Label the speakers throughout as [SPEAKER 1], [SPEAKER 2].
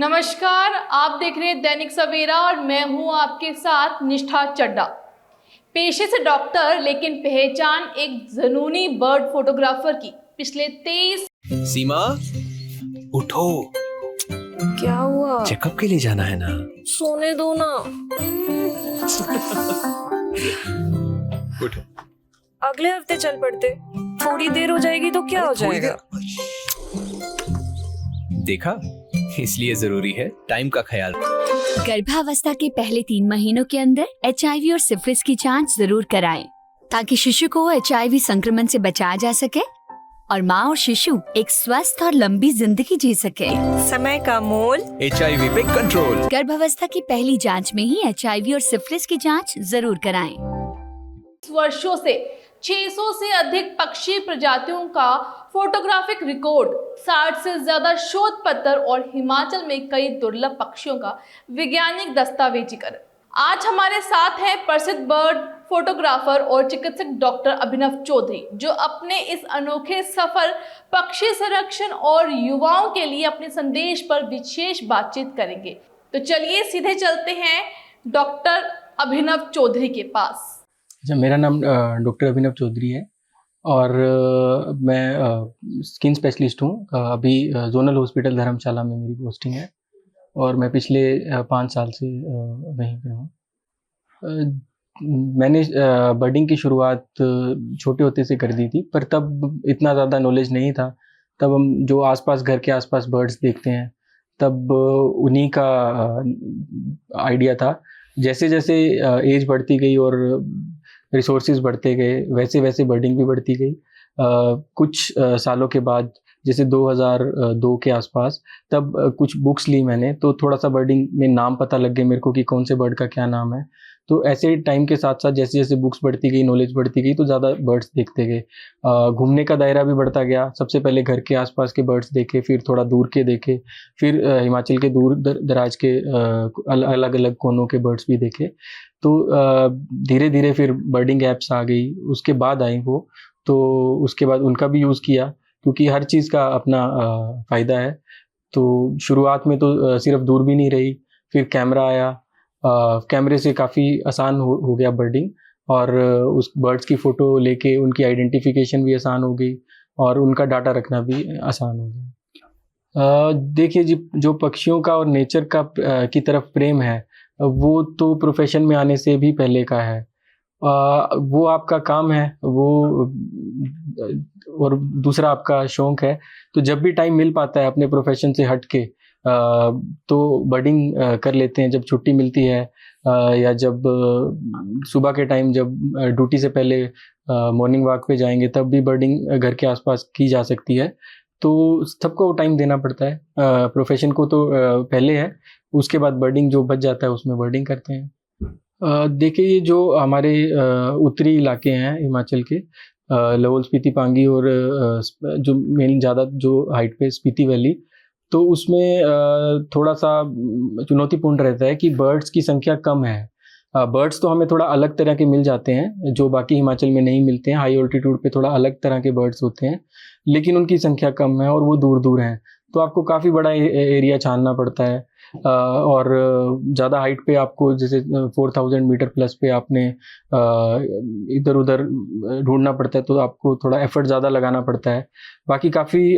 [SPEAKER 1] नमस्कार, आप देख रहे हैं दैनिक सवेरा और मैं हूं आपके साथ निष्ठा चड्डा। पेशे से डॉक्टर लेकिन पहचान एक जुनूनी बर्ड फोटोग्राफर की। पिछले 23
[SPEAKER 2] सीमा, उठो।
[SPEAKER 3] क्या हुआ?
[SPEAKER 2] चेकअप के लिए जाना है ना।
[SPEAKER 3] सोने दो ना।
[SPEAKER 2] उठो।
[SPEAKER 3] अगले हफ्ते चल पड़ते। थोड़ी देर हो जाएगी तो क्या हो जाएगा?
[SPEAKER 2] देखा, इसलिए जरूरी है टाइम का ख्याल।
[SPEAKER 4] गर्भावस्था के पहले 3 महीनों के अंदर HIV और सिफिलिस की जांच जरूर कराएं, ताकि शिशु को HIV संक्रमण से बचाया जा सके और माँ और शिशु एक स्वस्थ और लंबी जिंदगी जी सके।
[SPEAKER 3] समय का मोल
[SPEAKER 2] HIV पे कंट्रोल।
[SPEAKER 4] गर्भावस्था की पहली जांच में ही HIV और सिफिलिस की जांच जरूर कराएं।
[SPEAKER 1] वर्षों से 600 से अधिक पक्षी प्रजातियों का फोटोग्राफिक रिकॉर्ड, 60 से ज्यादा शोध पत्र और हिमाचल में कई दुर्लभ पक्षियों का वैज्ञानिक दस्तावेजीकरण। आज हमारे साथ हैं प्रसिद्ध बर्ड फोटोग्राफर और चिकित्सक डॉक्टर अभिनव चौधरी, जो अपने इस अनोखे सफर पक्षी संरक्षण और युवाओं के लिए अपने संदेश पर विशेष बातचीत करेंगे। तो चलिए सीधे चलते हैं डॉक्टर अभिनव चौधरी के पास।
[SPEAKER 5] मेरा नाम डॉक्टर अभिनव चौधरी है और मैं स्किन स्पेशलिस्ट हूँ। अभी जोनल हॉस्पिटल धर्मशाला में मेरी पोस्टिंग है और मैं पिछले 5 साल से वहीं पे हूँ। मैंने बर्डिंग की शुरुआत छोटे होते से कर दी थी, पर तब इतना ज़्यादा नॉलेज नहीं था। तब हम जो आसपास घर के आसपास बर्ड्स देखते हैं, तब उन्हीं का आइडिया था। जैसे जैसे एज बढ़ती गई और रिसोर्सेज बढ़ते गए, वैसे वैसे बर्डिंग भी बढ़ती गई। कुछ सालों के बाद, जैसे 2002 के आसपास, तब कुछ बुक्स ली मैंने, तो थोड़ा सा बर्डिंग में नाम पता लग गए मेरे को कि कौन से बर्ड का क्या नाम है। तो ऐसे टाइम के साथ साथ जैसे जैसे बुक्स बढ़ती गई, नॉलेज बढ़ती गई, तो ज़्यादा बर्ड्स देखते गए। घूमने का दायरा भी बढ़ता गया। सबसे पहले घर के आसपास के बर्ड्स देखे, फिर थोड़ा दूर के देखे, फिर हिमाचल के दूर दराज के अलग अलग कोनों के बर्ड्स भी देखे। तो धीरे धीरे फिर बर्डिंग ऐप्स आ गई, उसके बाद आई वो, तो उसके बाद उनका भी यूज़ किया, क्योंकि हर चीज़ का अपना फ़ायदा है। तो शुरुआत में तो सिर्फ दूरबीन ही रही, फिर कैमरा आया। कैमरे से काफ़ी आसान हो गया बर्डिंग, और उस बर्ड्स की फ़ोटो लेके उनकी आइडेंटिफिकेशन भी आसान हो गई और उनका डाटा रखना भी आसान हो गया। देखिए जी, जो पक्षियों का और नेचर का की तरफ प्रेम है, वो तो प्रोफेशन में आने से भी पहले का है। वो आपका काम है, वो और दूसरा आपका शौक है। तो जब भी टाइम मिल पाता है अपने प्रोफेशन से हट के, तो बर्डिंग कर लेते हैं। जब छुट्टी मिलती है या जब सुबह के टाइम, जब ड्यूटी से पहले मॉर्निंग वॉक पे जाएंगे, तब भी बर्डिंग घर के आसपास की जा सकती है। तो सबको टाइम देना पड़ता है। प्रोफेशन को तो पहले है, उसके बाद बर्डिंग जो बच जाता है उसमें बर्डिंग करते हैं। देखिए, ये जो हमारे उत्तरी इलाके हैं हिमाचल के, लाहौल स्पीति पांगी और जो मेन ज़्यादा जो हाइट पे स्पीति वैली, तो उसमें थोड़ा सा चुनौतीपूर्ण रहता है कि बर्ड्स की संख्या कम है। बर्ड्स तो हमें थोड़ा अलग तरह के मिल जाते हैं, जो बाकी हिमाचल में नहीं मिलते हैं। हाई ऑल्टीट्यूड पे थोड़ा अलग तरह के बर्ड्स होते हैं, लेकिन उनकी संख्या कम है और वो दूर दूर हैं। तो आपको काफ़ी बड़ा एरिया छानना पड़ता है, और ज़्यादा हाइट पे आपको, जैसे 4000 मीटर प्लस पे आपने इधर उधर ढूंढना पड़ता है, तो आपको थोड़ा एफर्ट ज़्यादा लगाना पड़ता है। बाकी काफ़ी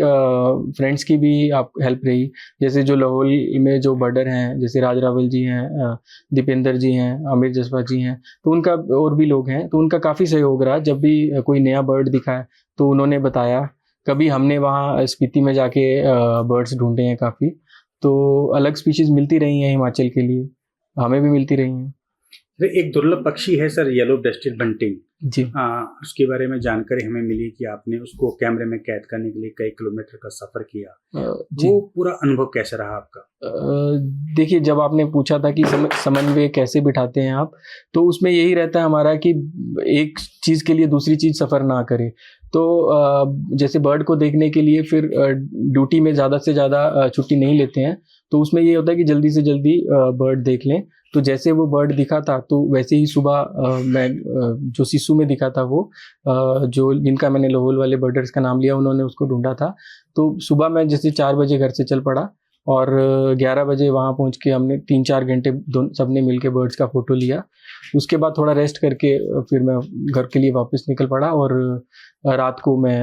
[SPEAKER 5] फ्रेंड्स की भी आप हेल्प रही, जैसे जो लाहौल में जो बर्डर हैं, जैसे राज रावल जी हैं, दीपेंद्र जी हैं, आमिर जसवा जी हैं, तो उनका और भी लोग हैं, तो उनका काफ़ी सहयोग रहा। जब भी कोई नया बर्ड दिखा है तो उन्होंने बताया। कभी हमने वहाँ स्पीति में जाके बर्ड्स ढूंढे हैं काफ़ी। तो अलग स्पीशीज मिलती रही हैं हिमाचल के लिए, हमें भी मिलती रही हैं।
[SPEAKER 6] एक दुर्लभ पक्षी है सर, येलो ब्रेस्टेड बंटिंग
[SPEAKER 5] जी।
[SPEAKER 6] उसके बारे में जानकारी हमें मिली कि आपने उसको कैमरे में कैद करने के लिए कई किलोमीटर का सफर किया। वो पूरा अनुभव कैसा रहा आपका?
[SPEAKER 5] देखिए, जब आपने पूछा था कि समन्वय कैसे बिठाते हैं आप, तो उसमें यही रहता है हमारा कि एक चीज़ के लिए दूसरी चीज़ सफ़र ना करे। तो जैसे बर्ड को देखने के लिए फिर ड्यूटी में ज़्यादा से ज़्यादा छुट्टी नहीं लेते हैं, तो उसमें ये होता है कि जल्दी से जल्दी बर्ड देख लें। तो जैसे वो बर्ड दिखा था, तो वैसे ही सुबह मैं जो सिसु में दिखा था, वो जो जिनका मैंने लाहौल वाले बर्डर्स का नाम लिया, उन्होंने उसको ढूंढा था। तो सुबह मैं जैसे 4 बजे घर से चल पड़ा, और 11 बजे वहाँ पहुँच के हमने 3-4 घंटे सबने मिल के बर्ड्स का फ़ोटो लिया। उसके बाद थोड़ा रेस्ट करके फिर मैं घर के लिए वापस निकल पड़ा और रात को मैं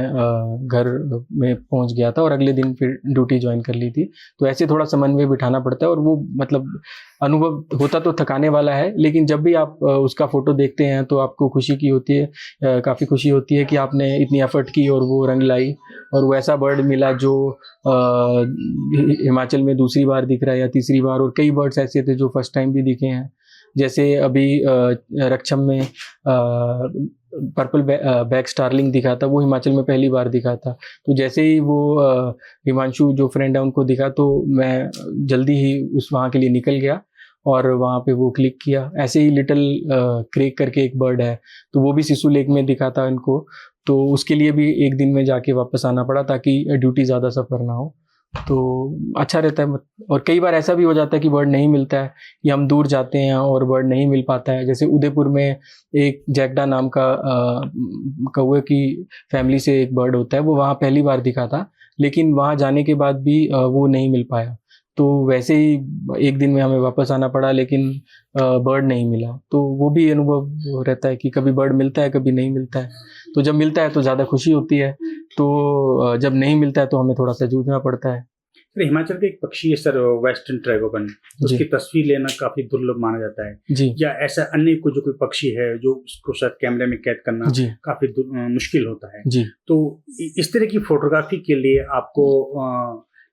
[SPEAKER 5] घर में पहुंच गया था और अगले दिन फिर ड्यूटी ज्वाइन कर ली थी। तो ऐसे थोड़ा समन्वय बिठाना पड़ता है और वो मतलब अनुभव होता तो थकाने वाला है, लेकिन जब भी आप उसका फ़ोटो देखते हैं तो आपको खुशी की होती है, काफ़ी खुशी होती है कि आपने इतनी एफर्ट की और वो रंग लाई और वो ऐसा बर्ड मिला जो हिमाचल में दूसरी बार दिख रहा है या तीसरी बार। और कई बर्ड्स ऐसे थे जो फर्स्ट टाइम भी दिखे हैं, जैसे अभी रक्षम में पर्पल बैक स्टारलिंग दिखा था, वो हिमाचल में पहली बार दिखा था। तो जैसे ही वो हिमांशु जो फ्रेंड है उनको दिखा तो मैं जल्दी ही वहाँ के लिए निकल गया और वहाँ पे वो क्लिक किया। ऐसे ही लिटिल क्रेक करके एक बर्ड है, तो वो भी सिसु लेक में दिखा था इनको, तो उसके लिए भी एक दिन में जाके वापस आना पड़ा ताकि ड्यूटी ज़्यादा सफ़र ना हो। तो अच्छा रहता है। और कई बार ऐसा भी हो जाता है कि बर्ड नहीं मिलता है या हम दूर जाते हैं और बर्ड नहीं मिल पाता है। जैसे उदयपुर में एक जैकडा नाम का कौवे की फैमिली से एक बर्ड होता है, वो वहाँ पहली बार दिखा था, लेकिन वहाँ जाने के बाद भी वो नहीं मिल पाया। तो वैसे ही एक दिन में हमें वापस आना पड़ा, लेकिन बर्ड नहीं मिला। तो वो भी अनुभव रहता है कि कभी बर्ड मिलता है, कभी नहीं मिलता है। तो जब मिलता है तो ज़्यादा खुशी होती है, तो जब नहीं मिलता है तो हमें थोड़ा सा जूझना पड़ता है।
[SPEAKER 6] सर, हिमाचल का एक पक्षी है सर, वेस्टर्न ट्रैगोपन, उसकी तस्वीर लेना काफी दुर्लभ माना जाता है
[SPEAKER 5] जी।
[SPEAKER 6] या ऐसा अन्य जो कोई पक्षी है जो उसको शायद कैमरे में कैद करना
[SPEAKER 5] जी।
[SPEAKER 6] काफी मुश्किल होता है
[SPEAKER 5] जी।
[SPEAKER 6] तो इस तरह की फोटोग्राफी के लिए आपको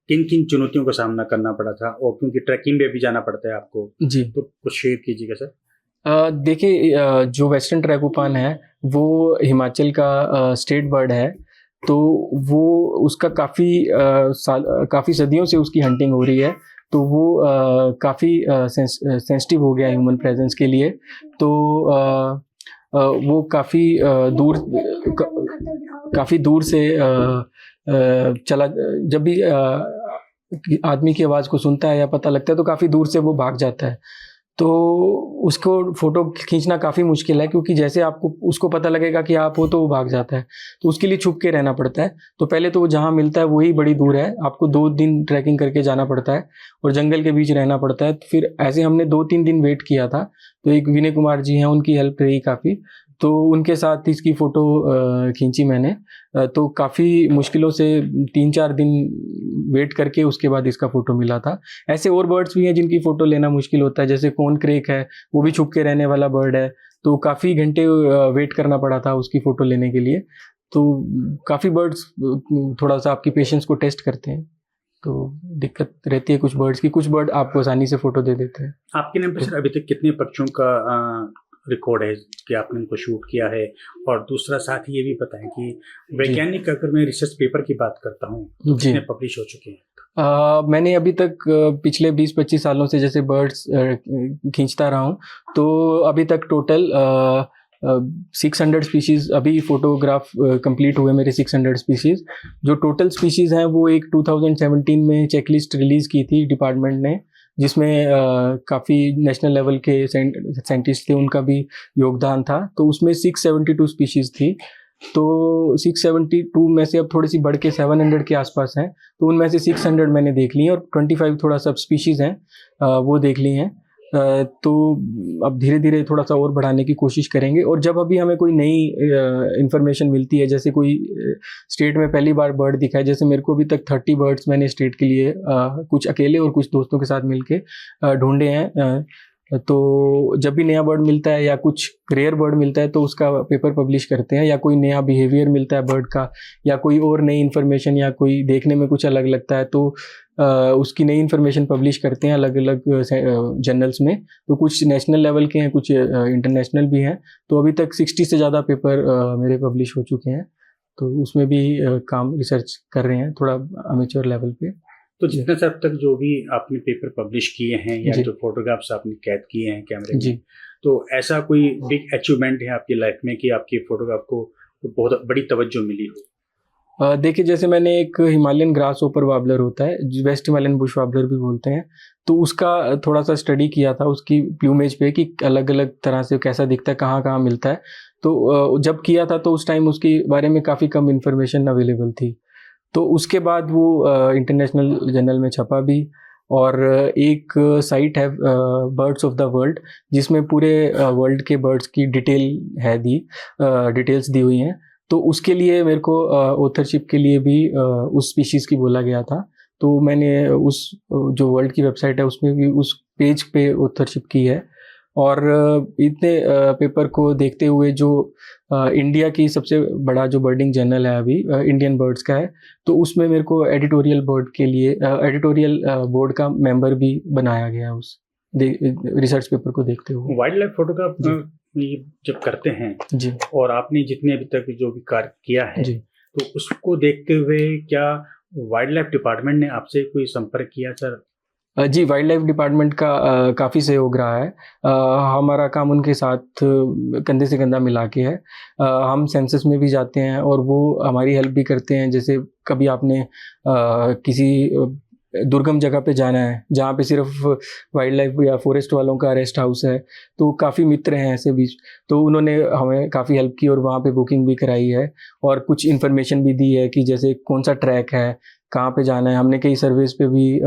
[SPEAKER 6] किन किन चुनौतियों का सामना करना पड़ा था, और क्योंकि ट्रैकिंग में भी जाना पड़ता है आपको,
[SPEAKER 5] जी,
[SPEAKER 6] तो कुछ शेयर कीजिएगा सर।
[SPEAKER 5] देखिए, जो वेस्टर्न ट्रैगोपन है वो हिमाचल का स्टेट बर्ड है, तो वो उसका काफ़ी सदियों से उसकी हंटिंग हो रही है, तो वो काफ़ी सेंसिटिव हो गया ह्यूमन प्रेजेंस के लिए। तो वो काफ़ी दूर से चला, जब भी आदमी की आवाज़ को सुनता है या पता लगता है तो काफ़ी दूर से वो भाग जाता है। तो उसको फ़ोटो खींचना काफ़ी मुश्किल है, क्योंकि जैसे आपको उसको पता लगेगा कि आप हो तो वो भाग जाता है, तो उसके लिए छुप के रहना पड़ता है। तो पहले तो वो जहाँ मिलता है वही बड़ी दूर है, आपको 2 दिन ट्रैकिंग करके जाना पड़ता है और जंगल के बीच रहना पड़ता है। फिर ऐसे हमने 2-3 दिन वेट किया था, तो एक विनय कुमार जी हैं, उनकी हेल्प रही काफ़ी, तो उनके साथ इसकी फ़ोटो खींची मैंने। तो काफ़ी मुश्किलों से 3-4 दिन वेट करके उसके बाद इसका फ़ोटो मिला था। ऐसे और बर्ड्स भी हैं जिनकी फ़ोटो लेना मुश्किल होता है, जैसे कोन क्रेक है, वो भी छुप के रहने वाला बर्ड है, तो काफ़ी घंटे वेट करना पड़ा था उसकी फ़ोटो लेने के लिए। तो काफ़ी बर्ड्स थोड़ा सा आपकी पेशेंस को टेस्ट करते हैं, तो दिक्कत रहती है कुछ बर्ड्स की। कुछ बर्ड आपको आसानी से फ़ोटो दे देते हैं।
[SPEAKER 6] आपके नाम पे सर अभी तक कितने पक्षियों का रिकॉर्ड है कि आपने उनको शूट किया है? और दूसरा साथ ही ये भी बताएं कि वैज्ञानिक, अगर मैं रिसर्च पेपर की बात करता हूँ, तो कितने पब्लिश हो चुके हैं?
[SPEAKER 5] मैंने अभी तक पिछले 20-25 सालों से जैसे बर्ड्स खींचता रहा हूँ, तो अभी तक टोटल 600 स्पीशीज़ अभी फोटोग्राफ कंप्लीट हुए मेरे। 600 स्पीशीज़ जो टोटल स्पीशीज़ हैं वो एक 2017 में चेकलिस्ट रिलीज़ की थी डिपार्टमेंट ने, जिसमें काफ़ी नेशनल लेवल के साइंटिस्ट थे, उनका भी योगदान था। तो उसमें 672 स्पीशीज़ थी, तो 672 में से अब थोड़ी सी बढ़ के 700 के आसपास हैं, तो उनमें से 600 मैंने देख ली हैं और 25 थोड़ा सब स्पीशीज़ हैं वो देख ली हैं। तो अब धीरे धीरे थोड़ा सा और बढ़ाने की कोशिश करेंगे। और जब अभी हमें कोई नई इन्फॉर्मेशन मिलती है, जैसे कोई स्टेट में पहली बार बर्ड दिखा है, जैसे मेरे को अभी तक 30 बर्ड्स मैंने स्टेट के लिए कुछ अकेले और कुछ दोस्तों के साथ मिलके ढूंढे हैं। तो जब भी नया बर्ड मिलता है या कुछ रेयर बर्ड मिलता है तो उसका पेपर पब्लिश करते हैं, या कोई नया बिहेवियर मिलता है बर्ड का, या कोई और नई इन्फॉर्मेशन, या कोई देखने में कुछ अलग लगता है तो उसकी नई इन्फॉर्मेशन पब्लिश करते हैं अलग अलग जर्नल्स में। तो कुछ नेशनल लेवल के हैं, कुछ इंटरनेशनल भी हैं। तो अभी तक 60 से ज़्यादा पेपर मेरे पब्लिश हो चुके हैं, तो उसमें भी काम रिसर्च कर रहे हैं थोड़ा अमेच्योर लेवल पे।
[SPEAKER 6] तो जितने से अब तक जो भी आपने पेपर पब्लिश किए हैं या जो फोटोग्राफ्स आपने कैद किए हैं कैमरे में, तो ऐसा कोई बिग अचीवमेंट है आपकी लाइफ में कि आपकी फोटोग्राफ को बहुत बड़ी तवज्जो मिली हो?
[SPEAKER 5] देखिए, जैसे मैंने एक हिमालयन ग्रास ओपर वार्बलर होता है, वेस्ट हिमालयन बुश वार्बलर भी बोलते हैं, तो उसका थोड़ा सा स्टडी किया था उसकी प्लूमेज पे कि अलग अलग तरह से कैसा दिखता है, कहाँ कहाँ मिलता है। तो जब किया था तो उस टाइम उसके बारे में काफ़ी कम इन्फॉर्मेशन अवेलेबल थी। तो उसके बाद वो इंटरनेशनल जर्नल में छपा भी। और एक साइट है बर्ड्स ऑफ द वर्ल्ड, जिसमें पूरे वर्ल्ड के बर्ड्स की डिटेल्स दी हुई हैं। तो उसके लिए मेरे को ऑथरशिप के लिए भी उस स्पीशीज़ की बोला गया था। तो मैंने उस जो वर्ल्ड की वेबसाइट है उसमें भी उस पेज पे ऑथरशिप की है। और इतने पेपर को देखते हुए जो इंडिया की सबसे बड़ा जो बर्डिंग जर्नल है अभी इंडियन बर्ड्स का है, तो उसमें मेरे को एडिटोरियल बोर्ड का मेंबर भी बनाया गया उस रिसर्च पेपर को देखते हुए।
[SPEAKER 6] वाइल्ड लाइफ फोटोग्राफ जब करते हैं
[SPEAKER 5] जी,
[SPEAKER 6] और आपने जितने अभी तक जो भी कार्य किया है
[SPEAKER 5] जी,
[SPEAKER 6] तो उसको देखते हुए क्या वाइल्ड लाइफ डिपार्टमेंट ने आपसे कोई संपर्क किया सर?
[SPEAKER 5] जी, वाइल्ड लाइफ डिपार्टमेंट का काफ़ी सहयोग रहा है। हमारा काम उनके साथ कंधे से कंधा मिला के है। हम सेंसस में भी जाते हैं और वो हमारी हेल्प भी करते हैं। जैसे कभी आपने किसी दुर्गम जगह पे जाना है जहाँ पे सिर्फ वाइल्ड लाइफ या फॉरेस्ट वालों का रेस्ट हाउस है, तो काफ़ी मित्र हैं ऐसे बीच, तो उन्होंने हमें काफ़ी हेल्प की और वहाँ पे बुकिंग भी कराई है और कुछ इन्फॉर्मेशन भी दी है कि जैसे कौन सा ट्रैक है, कहाँ पे जाना है। हमने कई सर्वेस पे भी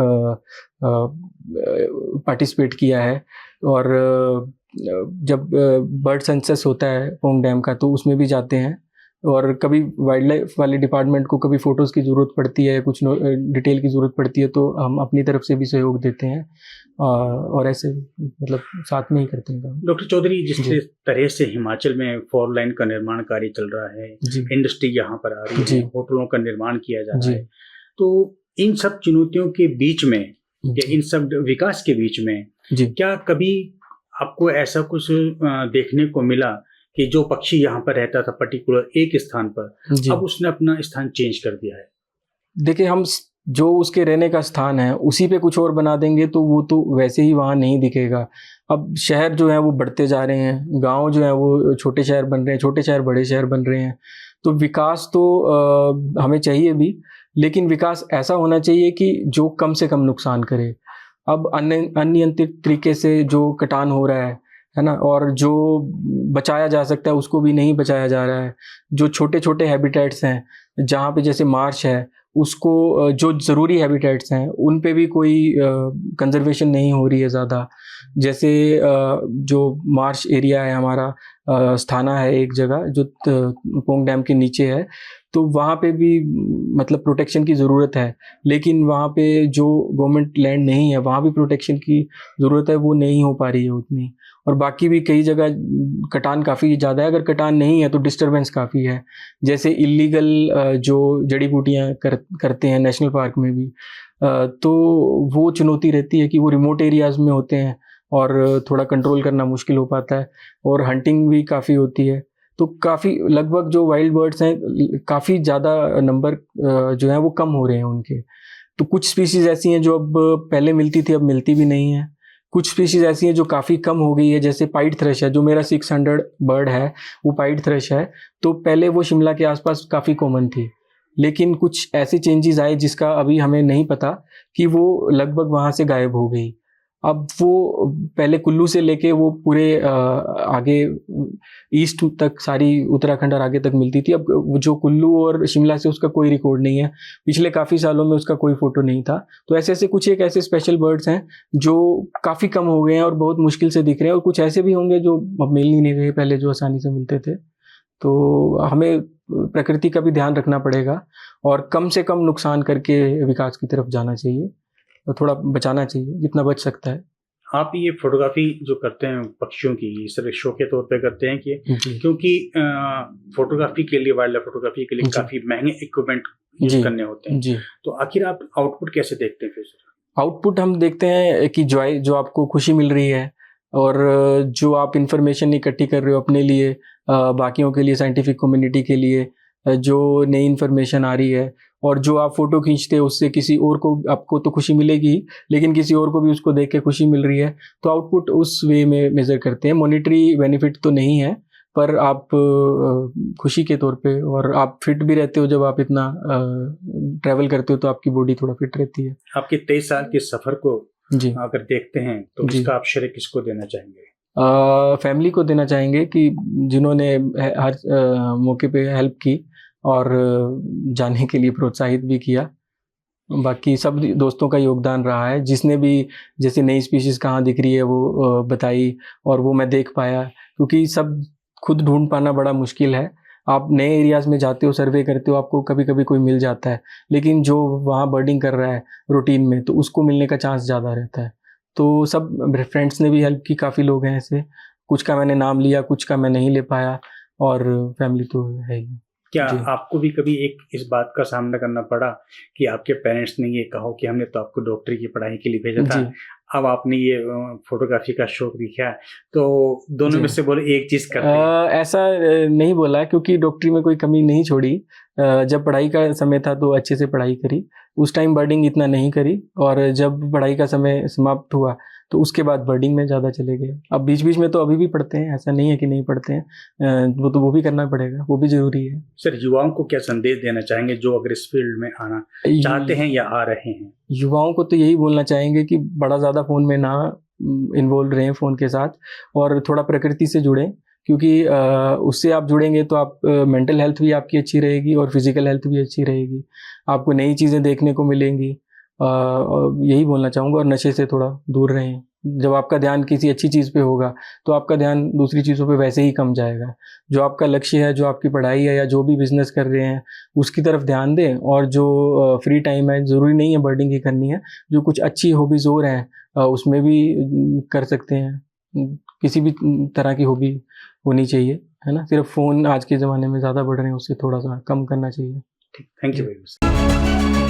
[SPEAKER 5] पार्टिसिपेट किया है। और जब बर्ड सेंसस होता है पोंग डैम का, तो उसमें भी जाते हैं। और कभी वाइल्ड लाइफ वाले डिपार्टमेंट को कभी फ़ोटोज़ की ज़रूरत पड़ती है, कुछ डिटेल की ज़रूरत पड़ती है, तो हम अपनी तरफ से भी सहयोग देते हैं और ऐसे मतलब साथ में ही करते हैं काम।
[SPEAKER 6] डॉक्टर चौधरी, जिस तरह से हिमाचल में 4 लाइन का निर्माण कार्य चल रहा है, इंडस्ट्री यहाँ पर आ रही है, होटलों का निर्माण किया जा रहा है, तो इन सब चुनौतियों के बीच में या इन सब विकास के बीच में क्या कभी आपको ऐसा कुछ देखने को मिला कि जो पक्षी यहाँ पर रहता था पर्टिकुलर एक स्थान पर, अब उसने अपना स्थान चेंज कर दिया है?
[SPEAKER 5] देखिए, हम जो उसके रहने का स्थान है उसी पे कुछ और बना देंगे तो वो तो वैसे ही वहाँ नहीं दिखेगा। अब शहर जो है वो बढ़ते जा रहे हैं, गांव जो है वो छोटे शहर बन रहे हैं, छोटे शहर बड़े शहर बन रहे हैं। तो विकास तो हमें चाहिए भी, लेकिन विकास ऐसा होना चाहिए कि जो कम से कम नुकसान करे। अब अनियंत्रित तरीके से जो कटान हो रहा है ना, और जो बचाया जा सकता है उसको भी नहीं बचाया जा रहा है। जो छोटे छोटे हैबिटेट्स हैं, जहाँ पे जैसे मार्श है, उसको जो ज़रूरी हैबिटेट्स हैं उन पे भी कोई कंजर्वेशन नहीं हो रही है ज़्यादा। जैसे जो मार्श एरिया है हमारा, स्थाना है एक जगह जो पोंग डैम के नीचे है, तो वहाँ पे भी मतलब प्रोटेक्शन की ज़रूरत है, लेकिन वहाँ पे जो गवर्नमेंट लैंड नहीं है वहाँ भी प्रोटेक्शन की ज़रूरत है, वो नहीं हो पा रही है उतनी। और बाकी भी कई जगह कटान काफ़ी ज़्यादा है, अगर कटान नहीं है तो डिस्टरबेंस काफ़ी है। जैसे इलीगल जो जड़ी बूटियाँ करते हैं नेशनल पार्क में भी, तो वो चुनौती रहती है कि वो रिमोट एरियाज़ में होते हैं और थोड़ा कंट्रोल करना मुश्किल हो पाता है, और हंटिंग भी काफ़ी होती है। तो काफ़ी लगभग जो वाइल्ड बर्ड्स हैं काफ़ी ज़्यादा नंबर जो है वो कम हो रहे हैं उनके। तो कुछ स्पीशीज़ ऐसी हैं जो अब पहले मिलती थी, अब मिलती भी नहीं है। कुछ स्पीशीज़ ऐसी हैं जो काफ़ी कम हो गई है, जैसे पाइड थ्रश है, जो मेरा 600 बर्ड है वो पाइड थ्रश है। तो पहले वो शिमला के आसपास काफ़ी कॉमन थी, लेकिन कुछ ऐसे चेंजेस आए जिसका अभी हमें नहीं पता कि वो लगभग वहाँ से गायब हो गई। अब वो पहले कुल्लू से लेके वो पूरे आगे ईस्ट तक, सारी उत्तराखंड और आगे तक मिलती थी। अब जो कुल्लू और शिमला से उसका कोई रिकॉर्ड नहीं है, पिछले काफ़ी सालों में उसका कोई फ़ोटो नहीं था। तो ऐसे ऐसे कुछ एक ऐसे स्पेशल बर्ड्स हैं जो काफ़ी कम हो गए हैं और बहुत मुश्किल से दिख रहे हैं, और कुछ ऐसे भी होंगे जो अब मिल ही नहीं रहे पहले, जो आसानी से मिलते थे। तो हमें प्रकृति का भी ध्यान रखना पड़ेगा और कम से कम नुकसान करके विकास की तरफ जाना चाहिए, और थोड़ा बचाना चाहिए जितना बच सकता है।
[SPEAKER 6] आप ये फोटोग्राफी जो करते हैं पक्षियों की, सिर्फ शो के तौर पे करते हैं कि क्योंकि फोटोग्राफी के लिए, वाइल्ड लाइफ फोटोग्राफी के लिए काफ़ी महंगे इक्विपमेंट यूज करने होते हैं, तो आखिर आप आउटपुट कैसे देखते हैं? फिर
[SPEAKER 5] आउटपुट हम देखते हैं कि जो आपको खुशी मिल रही है, और जो आप इंफॉर्मेशन इकट्ठी कर रहे हो अपने लिए, बाकियों के लिए, साइंटिफिक कम्युनिटी के लिए, जो नई इन्फॉर्मेशन आ रही है, और जो आप फोटो खींचते हो उससे किसी और को, आपको तो खुशी मिलेगी लेकिन किसी और को भी उसको देख के खुशी मिल रही है, तो आउटपुट उस वे में मेज़र करते हैं। मॉनेटरी बेनिफिट तो नहीं है, पर आप खुशी के तौर पे, और आप फिट भी रहते हो जब आप इतना ट्रैवल करते हो, तो आपकी बॉडी थोड़ा फिट रहती है।
[SPEAKER 6] आपके 23 साल के सफ़र को अगर देखते हैं तो इसका आप श्रेय किसको देना चाहेंगे?
[SPEAKER 5] फैमिली को देना चाहेंगे कि जिन्होंने हर मौके पे हेल्प की, और जाने के लिए प्रोत्साहित भी किया। बाकी सब दोस्तों का योगदान रहा है, जिसने भी जैसे नई स्पीशीज़ कहाँ दिख रही है वो बताई और वो मैं देख पाया, क्योंकि सब खुद ढूंढ पाना बड़ा मुश्किल है। आप नए एरियाज़ में जाते हो, सर्वे करते हो, आपको कभी कभी कोई मिल जाता है, लेकिन जो वहाँ बर्डिंग कर रहा है रूटीन में तो उसको मिलने का चांस ज़्यादा रहता है। तो सब फ्रेंड्स ने भी हेल्प की, काफ़ी लोग हैं ऐसे, कुछ का मैंने नाम लिया, कुछ का मैं नहीं ले पाया, और फैमिली तो है ही।
[SPEAKER 6] क्या
[SPEAKER 5] जी।
[SPEAKER 6] आपको भी कभी एक इस बात का सामना करना पड़ा कि आपके पेरेंट्स ने ये कहा कि हमने तो आपको डॉक्टरी की पढ़ाई के लिए भेजा था,
[SPEAKER 5] जी।
[SPEAKER 6] अब आपने ये फोटोग्राफी का शौक दिखा, तो दोनों
[SPEAKER 5] जी।
[SPEAKER 6] में से बोले एक चीज करते हैं?
[SPEAKER 5] ऐसा नहीं बोला, क्योंकि डॉक्टरी में कोई कमी नहीं छोड़ी। जब पढ़ाई का समय था तो अच्छे से पढ़ाई करी, उस टाइम बर्डिंग इतना नहीं करी, और जब पढ़ाई का समय समाप्त हुआ तो उसके बाद बर्डिंग में ज़्यादा चले गए। अब बीच बीच में तो अभी भी पढ़ते हैं, ऐसा नहीं है कि नहीं पढ़ते हैं, वो भी करना पड़ेगा, वो भी ज़रूरी है।
[SPEAKER 6] सर, युवाओं को क्या संदेश देना चाहेंगे जो अगर इस फील्ड में आना चाहते हैं या आ रहे हैं?
[SPEAKER 5] युवाओं को तो यही बोलना चाहेंगे कि बड़ा ज़्यादा फ़ोन में ना इन्वॉल्व रहें फ़ोन के साथ, और थोड़ा प्रकृति से जुड़ें, क्योंकि उससे आप जुड़ेंगे तो आप मेंटल हेल्थ भी आपकी अच्छी रहेगी और फिज़िकल हेल्थ भी अच्छी रहेगी, आपको नई चीज़ें देखने को मिलेंगी। और यही बोलना चाहूँगा, और नशे से थोड़ा दूर रहें। जब आपका ध्यान किसी अच्छी चीज़ पे होगा तो आपका ध्यान दूसरी चीज़ों पे वैसे ही कम जाएगा। जो आपका लक्ष्य है, जो आपकी पढ़ाई है, या जो भी बिज़नेस कर रहे हैं उसकी तरफ ध्यान दें, और जो फ्री टाइम है, ज़रूरी नहीं है बर्डिंग ही करनी है, जो कुछ अच्छी हॉबीज़ और हैं उसमें भी कर सकते हैं। किसी भी तरह की हॉबी होनी चाहिए, है ना। सिर्फ फ़ोन आज के ज़माने में ज़्यादा बढ़ रहे हैं, उससे थोड़ा सा कम करना चाहिए।
[SPEAKER 6] Thank you very much.